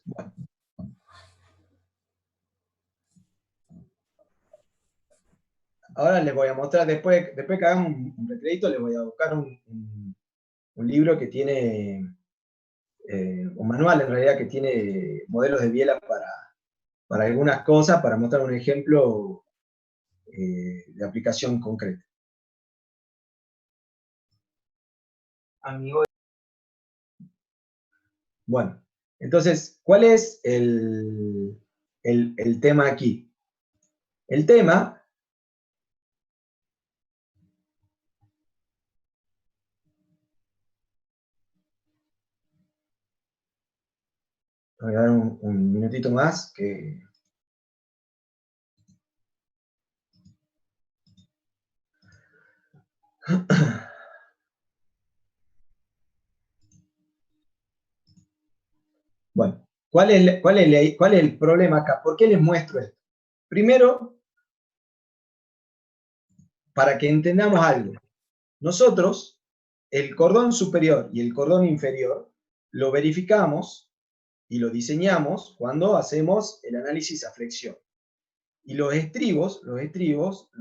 Bueno, ahora les voy a mostrar, después que hagamos un recrédito, les voy a buscar un libro que tiene, un manual en realidad que tiene modelos de biela para algunas cosas, para mostrar un ejemplo de aplicación concreta. Amigo. Bueno, entonces, ¿cuál es el tema aquí? El tema voy a dar un minutito más que... Bueno, ¿cuál es el problema acá? ¿Por qué les muestro esto? Primero, para que entendamos algo. Nosotros, el cordón superior y el cordón inferior, lo verificamos y lo diseñamos cuando hacemos el análisis a flexión. Y los estribos los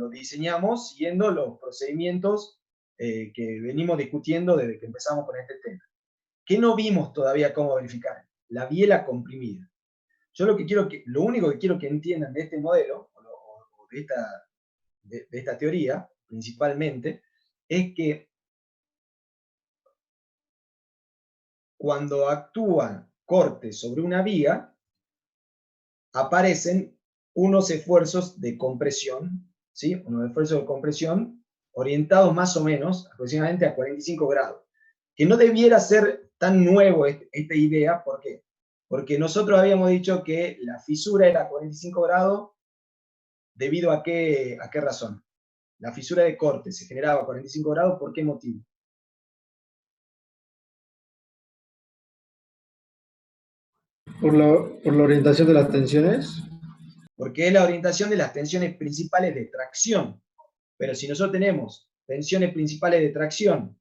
diseñamos siguiendo los procedimientos que venimos discutiendo desde que empezamos con este tema. ¿Qué no vimos todavía cómo verificar? La biela comprimida. Yo lo único que quiero que entiendan de este modelo, o de esta teoría, principalmente, es que cuando actúan cortes sobre una viga, aparecen unos esfuerzos de compresión, ¿sí? Unos esfuerzos de compresión orientados más o menos aproximadamente a 45 grados. Que no debiera ser tan nuevo esta idea, ¿por qué? Porque nosotros habíamos dicho que la fisura era 45 grados, ¿debido a qué razón? La fisura de corte se generaba a 45 grados, ¿por qué motivo? Por la orientación de las tensiones. Porque es la orientación de las tensiones principales de tracción. Pero si nosotros tenemos tensiones principales de tracción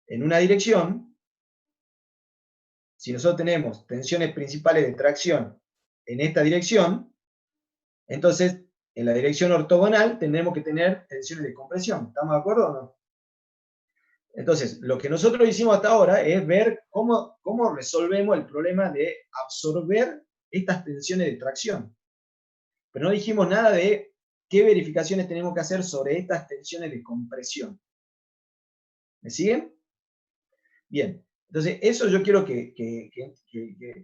en una dirección, si nosotros tenemos tensiones principales de tracción en esta dirección, entonces en la dirección ortogonal tendremos que tener tensiones de compresión. ¿Estamos de acuerdo o no? Entonces, lo que nosotros hicimos hasta ahora es ver cómo resolvemos el problema de absorber estas tensiones de tracción. Pero no dijimos nada de qué verificaciones tenemos que hacer sobre estas tensiones de compresión. ¿Me siguen? Bien, entonces eso yo quiero que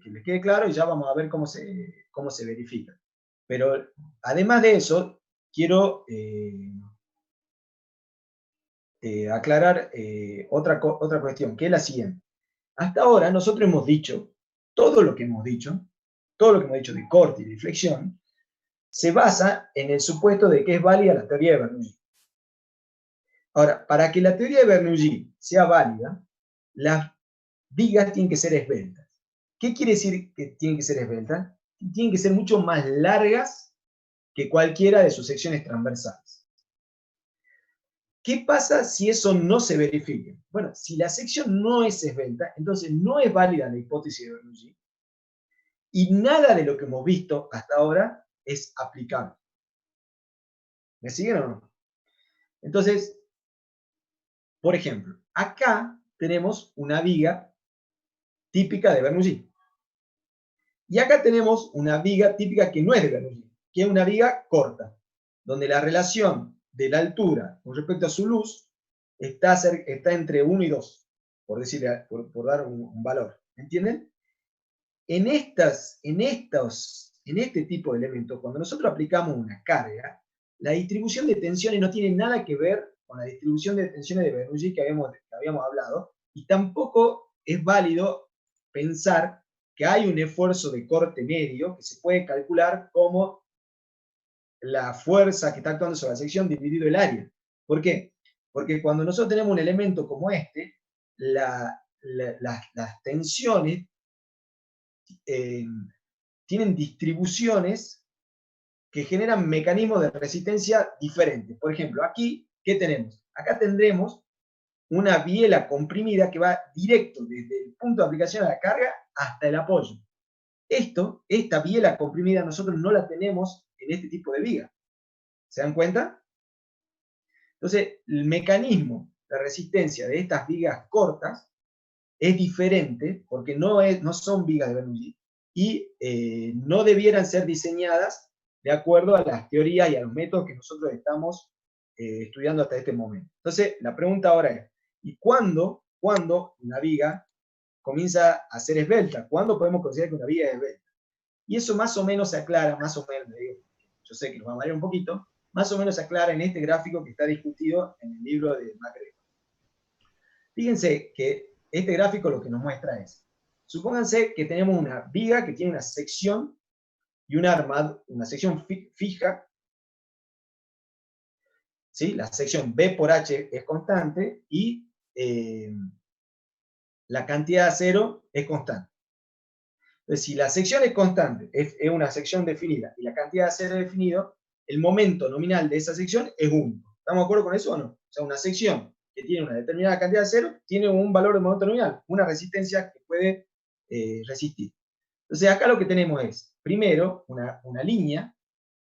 les quede claro y ya vamos a ver cómo se verifica. Pero además de eso, quiero aclarar otra cuestión, que es la siguiente. Hasta ahora nosotros hemos dicho, todo lo que hemos dicho, de corte y de flexión, se basa en el supuesto de que es válida la teoría de Bernoulli. Ahora, para que la teoría de Bernoulli sea válida, las vigas tienen que ser esbeltas. ¿Qué quiere decir que tienen que ser esbeltas? Tienen que ser mucho más largas que cualquiera de sus secciones transversales. ¿Qué pasa si eso no se verifica? Bueno, si la sección no es esbelta, entonces no es válida la hipótesis de Bernoulli y nada de lo que hemos visto hasta ahora es aplicable. ¿Me siguen o no? Entonces, por ejemplo, acá tenemos una viga típica de Bernoulli. Y acá tenemos una viga típica que no es de Bernoulli, que es una viga corta, donde la relación de la altura con respecto a su luz está entre 1 y 2, por dar un valor. ¿Entienden? En este tipo de elementos, cuando nosotros aplicamos una carga, la distribución de tensiones no tiene nada que ver con la distribución de tensiones de Bernoulli que habíamos hablado, y tampoco es válido pensar que hay un esfuerzo de corte medio que se puede calcular como la fuerza que está actuando sobre la sección dividido el área. ¿Por qué? Porque cuando nosotros tenemos un elemento como este, las tensiones tienen distribuciones que generan mecanismos de resistencia diferentes. Por ejemplo, aquí, ¿qué tenemos? Acá tendremos una biela comprimida que va directo desde el punto de aplicación de la carga hasta el apoyo. Esta biela comprimida nosotros no la tenemos en este tipo de viga. ¿Se dan cuenta? Entonces, el mecanismo de resistencia de estas vigas cortas es diferente porque no son vigas de Bernoulli y no debieran ser diseñadas de acuerdo a las teorías y a los métodos que nosotros estamos estudiando hasta este momento. Entonces, la pregunta ahora es, ¿y cuándo una viga comienza a ser esbelta? ¿Cuándo podemos considerar que una viga es esbelta? Y eso más o menos se aclara, más o menos, yo sé que nos va a variar un poquito, más o menos se aclara en este gráfico que está discutido en el libro de MacGregor. Fíjense que este gráfico lo que nos muestra es, supónganse que tenemos una viga que tiene una sección y una sección fija, ¿sí? La sección B por H es constante y la cantidad de acero es constante. Entonces, si la sección es constante, es una sección definida, y la cantidad de acero es definido, el momento nominal de esa sección es único. ¿Estamos de acuerdo con eso o no? O sea, una sección que tiene una determinada cantidad de acero tiene un valor de momento nominal, una resistencia que puede resistir. Entonces, acá lo que tenemos es, primero, una línea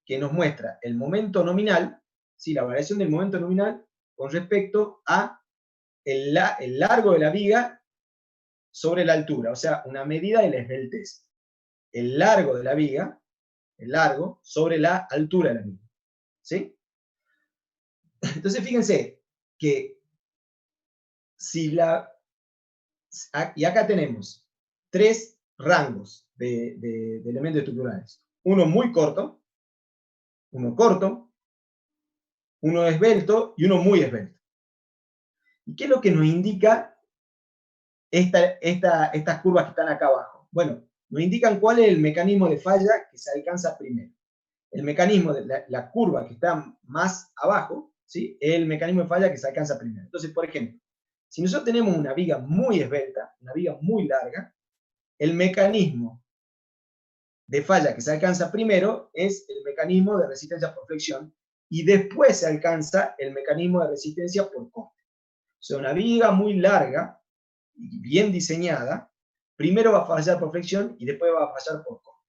que nos muestra el momento nominal, ¿sí? La variación del momento nominal con respecto a el largo de la viga sobre la altura, o sea, una medida de la esbeltez. El largo de la viga, el largo, sobre la altura de la viga. ¿Sí? Entonces, fíjense que si y acá tenemos tres rangos de elementos estructurales. Uno muy corto, uno corto, uno esbelto y uno muy esbelto. ¿Y qué es lo que nos indica estas curvas que están acá abajo? Bueno, nos indican cuál es el mecanismo de falla que se alcanza primero. El mecanismo de la curva que está más abajo, ¿sí? Es el mecanismo de falla que se alcanza primero. Entonces, por ejemplo, si nosotros tenemos una viga muy esbelta, una viga muy larga, el mecanismo de falla que se alcanza primero es el mecanismo de resistencia por flexión y después se alcanza el mecanismo de resistencia por corte. O sea, una viga muy larga y bien diseñada, primero va a fallar por flexión y después va a fallar por corte.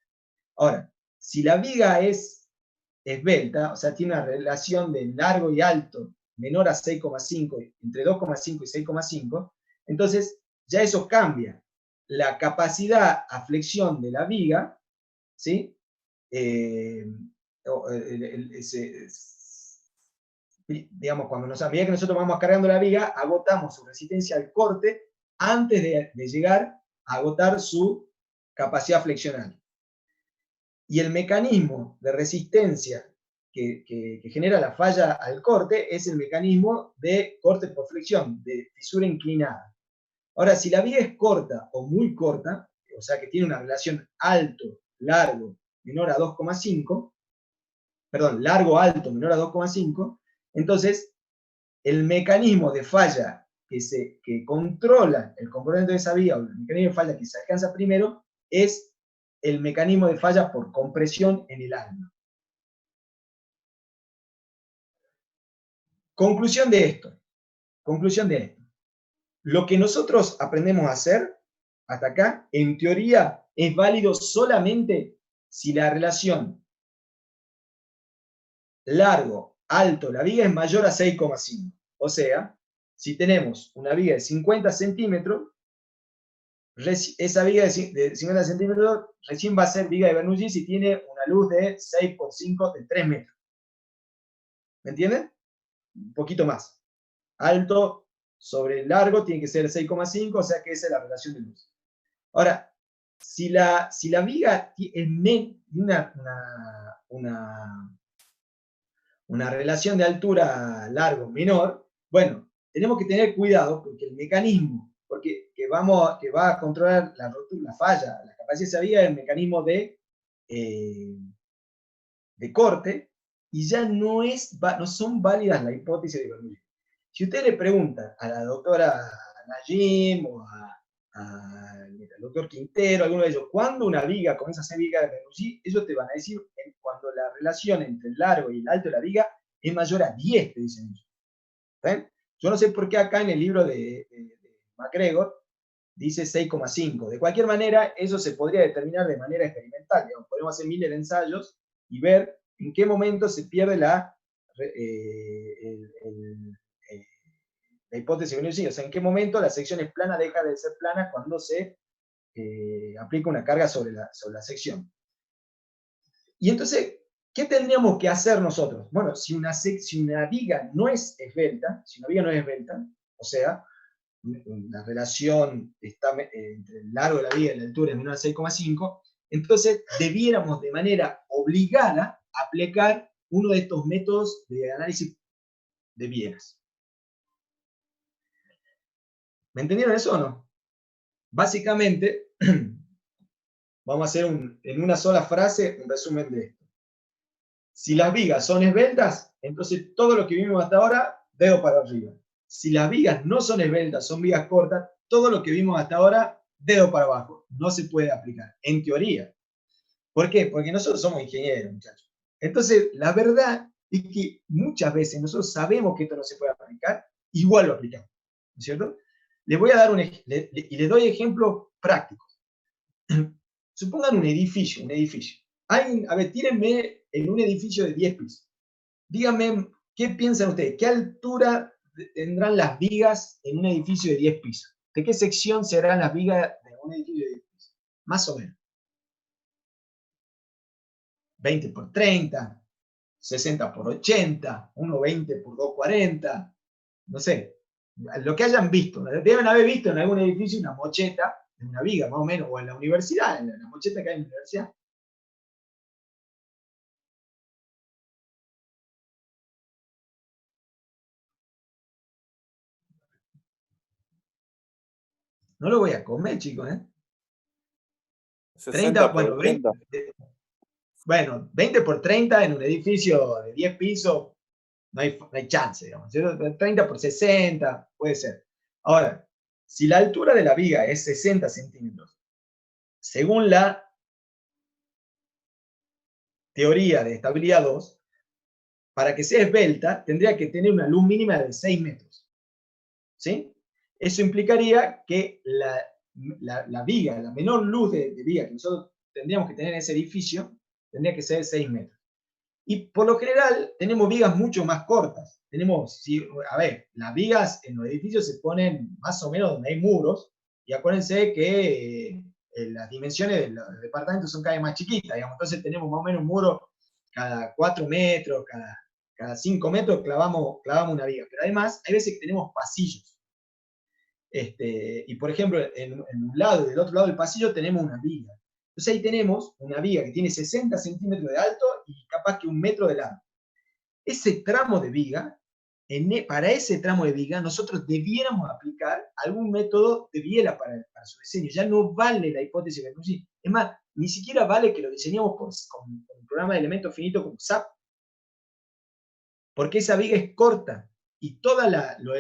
Ahora, si la viga es esbelta, o sea, tiene una relación de largo y alto menor a 6,5, entre 2,5 y 6,5, entonces ya eso cambia la capacidad a flexión de la viga, ¿sí? Digamos, a medida que nosotros vamos cargando la viga, agotamos su resistencia al corte antes de llegar a agotar su capacidad flexional. Y el mecanismo de resistencia que genera la falla al corte es el mecanismo de corte por flexión, de fisura inclinada. Ahora, si la viga es corta o muy corta, o sea que tiene una relación alto, largo, menor a 2,5, perdón, largo, alto, menor a 2,5, entonces el mecanismo de falla que controla el componente de esa viga, o el mecanismo de falla que se alcanza primero, es el mecanismo de falla por compresión en el alma. Conclusión de esto. Lo que nosotros aprendemos a hacer hasta acá, en teoría, es válido solamente si la relación largo, alto, la viga es mayor a 6,5. O sea, si tenemos una viga de 50 centímetros, esa viga de 50 centímetros recién va a ser viga de Bernoulli si tiene una luz de 6 por 5 de 3 metros. ¿Me entienden? Un poquito más. Alto sobre largo tiene que ser 6,5, o sea que esa es la relación de luz. Ahora, si la viga tiene una relación de altura largo menor, bueno, tenemos que tener cuidado porque el mecanismo que va a controlar la falla, la capacidad de esa viga es el mecanismo de corte y ya no son válidas las hipótesis de Bernoulli. Si usted le pregunta a la doctora Najim o al doctor Quintero, alguno de ellos, ¿cuándo una viga comienza a ser viga de Bernoulli? Ellos te van a decir cuando la relación entre el largo y el alto de la viga es mayor a 10, te dicen ellos. ¿Ven? Yo no sé por qué acá en el libro de MacGregor dice 6,5. De cualquier manera, eso se podría determinar de manera experimental. Digamos, podemos hacer miles de ensayos y ver en qué momento se pierde la hipótesis de Bernoulli, o sea, en qué momento la sección es plana, deja de ser plana cuando se aplica una carga sobre la sección. Y entonces, ¿qué tendríamos que hacer nosotros? Bueno, si una viga no es esbelta, o sea, la relación está entre el largo de la viga y la altura es menor a 6,5, entonces debiéramos de manera obligada aplicar uno de estos métodos de análisis de bielas. ¿Me entendieron eso o no? Básicamente, vamos a hacer en una sola frase un resumen de esto. Si las vigas son esbeltas, entonces todo lo que vimos hasta ahora, dedo para arriba. Si las vigas no son esbeltas, son vigas cortas, todo lo que vimos hasta ahora, dedo para abajo. No se puede aplicar, en teoría. ¿Por qué? Porque nosotros somos ingenieros, muchachos. Entonces, la verdad es que muchas veces nosotros sabemos que esto no se puede aplicar, igual lo aplicamos, ¿no es cierto? Les voy a dar y les doy ejemplos prácticos. Supongan un edificio. A ver, tírenme en un edificio de 10 pisos. Díganme, ¿qué piensan ustedes? ¿Qué altura tendrán las vigas en un edificio de 10 pisos? ¿De qué sección serán las vigas de un edificio de 10 pisos? Más o menos. 20 por 30, 60 por 80, 1,20 por 2,40, no sé. Lo que hayan visto. Deben haber visto en algún edificio una mocheta, en una viga más o menos, o en la universidad, en la mocheta que hay en la universidad. No lo voy a comer, chicos, ¿eh? 30, bueno, 20 por 30 en un edificio de 10 pisos, no hay chance, digamos. 30 por 60, puede ser. Ahora, si la altura de la viga es 60 centímetros, según la teoría de estabilidad 2, para que sea esbelta, tendría que tener una luz mínima de 6 metros. ¿Sí? Eso implicaría que la viga, la menor luz de viga que nosotros tendríamos que tener en ese edificio, tendría que ser de 6 metros. Y por lo general tenemos vigas mucho más cortas. A ver, las vigas en los edificios se ponen más o menos donde hay muros, y acuérdense que las dimensiones de los departamentos son cada vez más chiquitas, digamos. Entonces tenemos más o menos un muro cada 4 metros, cada 5 metros clavamos una viga. Pero además, hay veces que tenemos pasillos. Y por ejemplo, en un lado y del otro lado del pasillo tenemos una viga. Entonces ahí tenemos una viga que tiene 60 centímetros de alto y capaz que 1 metro de largo. Ese tramo de viga, para ese tramo de viga, nosotros debiéramos aplicar algún método de biela para su diseño. Ya no vale la hipótesis de Bernoulli. Es más, ni siquiera vale que lo diseñemos con un programa de elementos finitos como SAP, porque esa viga es corta y todos los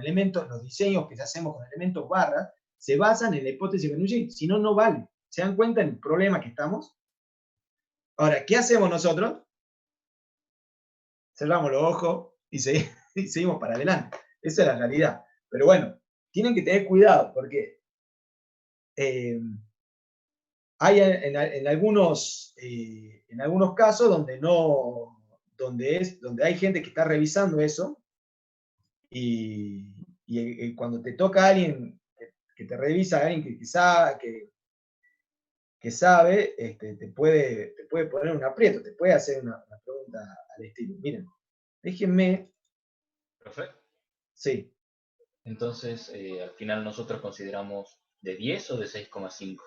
elementos, los diseños que hacemos con elementos barras, se basan en la hipótesis de Bernoulli, si no, no vale. ¿Se dan cuenta del problema que estamos? Ahora, ¿qué hacemos nosotros? Cerramos los ojos y seguimos para adelante. Esa es la realidad. Pero bueno, tienen que tener cuidado porque hay en algunos casos donde hay gente que está revisando eso y cuando te toca a alguien que te revisa, alguien que sabe, te puede poner un aprieto, te puede hacer una pregunta al estilo. Miren, déjenme. ¿Profe? Sí. Entonces, al final nosotros consideramos de 10 o de 6,5.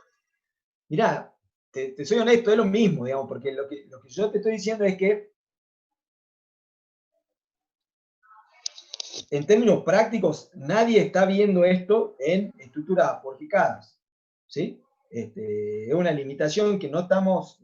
Mirá, te soy honesto, es lo mismo, digamos, porque lo que yo te estoy diciendo es que en términos prácticos, nadie está viendo esto en estructuras fortificadas, ¿sí? Es una limitación que no estaríamos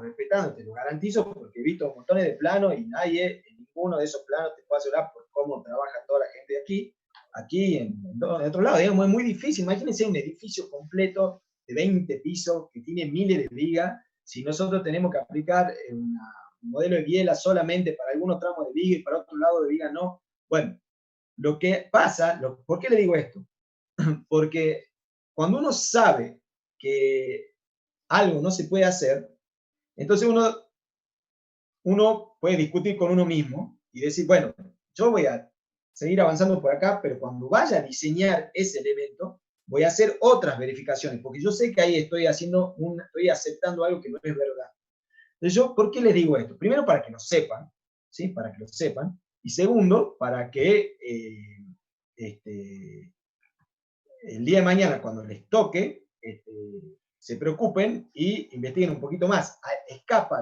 respetando, te lo garantizo, porque he visto montones de planos y nadie, en ninguno de esos planos te puede asegurar por cómo trabaja toda la gente de aquí. Aquí, en otro lado, digamos, es muy difícil. Imagínense un edificio completo de 20 pisos que tiene miles de vigas, si nosotros tenemos que aplicar un modelo de biela solamente para algunos tramos de viga y para otro lado de viga no. Bueno, lo que pasa, ¿por qué le digo esto? porque cuando uno sabe que algo no se puede hacer, entonces uno puede discutir con uno mismo y decir, bueno, yo voy a seguir avanzando por acá, pero cuando vaya a diseñar ese elemento, voy a hacer otras verificaciones, porque yo sé que ahí estoy aceptando algo que no es verdad. Entonces yo, ¿por qué les digo esto? Primero, para que lo sepan, ¿sí? Para que lo sepan. Y segundo, para que el día de mañana, cuando les toque, se preocupen y investiguen un poquito más.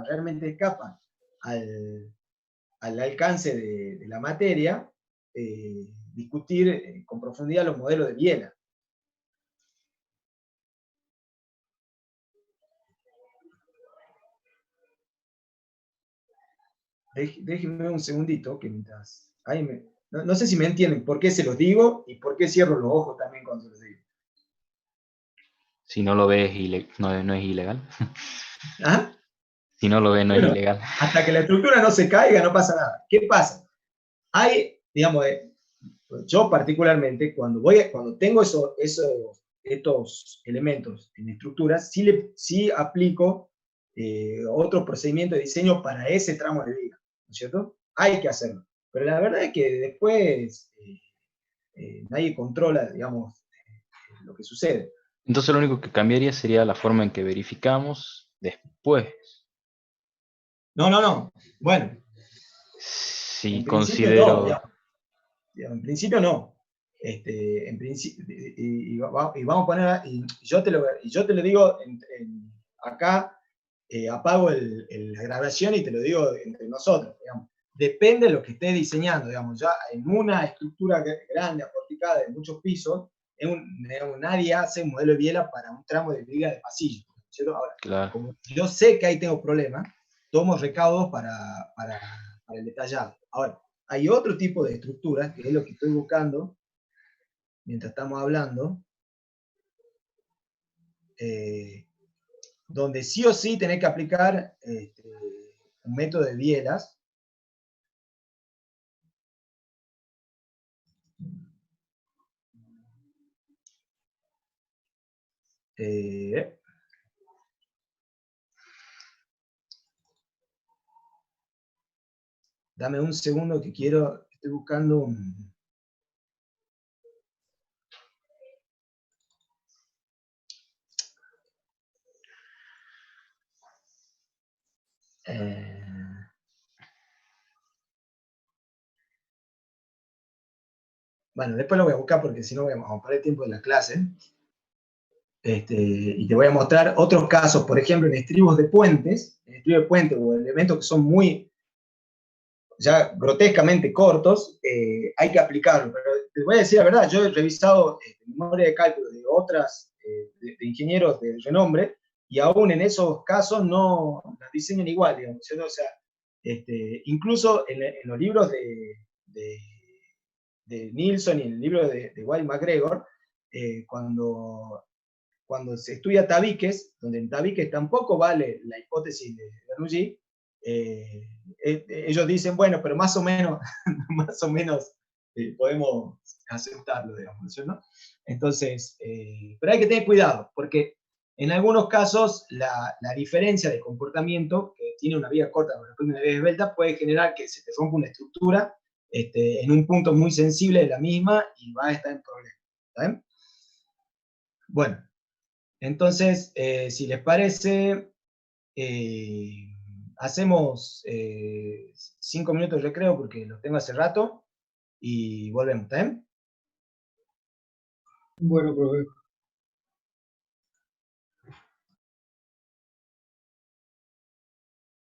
Realmente escapan al alcance de la materia, discutir con profundidad los modelos de Viena. Déjenme un segundito, que mientras... no sé si me entienden por qué se los digo y por qué cierro los ojos también cuando se los digo. Si no lo ves, no es ilegal. ¿Ah? Si no lo ves, no es Bueno, ilegal. hasta que la estructura no se caiga, no pasa nada. ¿Qué pasa? Digamos, yo particularmente, cuando tengo estos elementos en estructuras, sí aplico otro procedimiento de diseño para ese tramo de vida, ¿no es cierto? Hay que hacerlo. Pero la verdad es que después nadie controla, digamos, lo que sucede. Entonces lo único que cambiaría sería la forma en que verificamos después. No. Bueno, Si en principio no, considero... digamos. En principio no. En principio, y vamos a poner, y yo te lo digo acá, apago la grabación y te lo digo entre nosotros, digamos. Depende de lo que estés diseñando, digamos, ya en una estructura grande, aporticada de muchos pisos, digamos, nadie hace un modelo de biela para un tramo de viga de pasillo, ¿cierto? Ahora, Claro. como yo sé que ahí tengo problemas, tomo recaudos para el detallado. Ahora, hay otro tipo de estructuras, que es lo que estoy buscando mientras estamos hablando, donde sí o sí tenés que aplicar un método de bielas. Dame un segundo que estoy buscando un... bueno, después lo voy a buscar porque si no vamos a perder tiempo en la clase. Y te voy a mostrar otros casos, por ejemplo, en estribos de puentes o elementos que son muy ya grotescamente cortos, hay que aplicarlo. Pero te voy a decir la verdad, yo he revisado memoria de cálculo de otras, de ingenieros de renombre, y aún en esos casos no las diseñan igual, digamos, ¿cierto? O sea, incluso en los libros de Nilsson y en el libro de Wild McGregor, cuando se estudia tabiques, donde en tabiques tampoco vale la hipótesis de Bernoulli, ellos dicen, bueno, pero más o menos, más o menos podemos aceptarlo, digamos, ¿no? Entonces, pero hay que tener cuidado, porque en algunos casos la diferencia de comportamiento, que tiene una vía corta con una vía esbelta, puede generar que se te rompa una estructura en un punto muy sensible de la misma y va a estar en problemas. ¿Saben? Bueno, entonces, si les parece, hacemos 5 minutos de recreo porque lo tengo hace rato y volvemos, ¿está bien? Bueno, profe.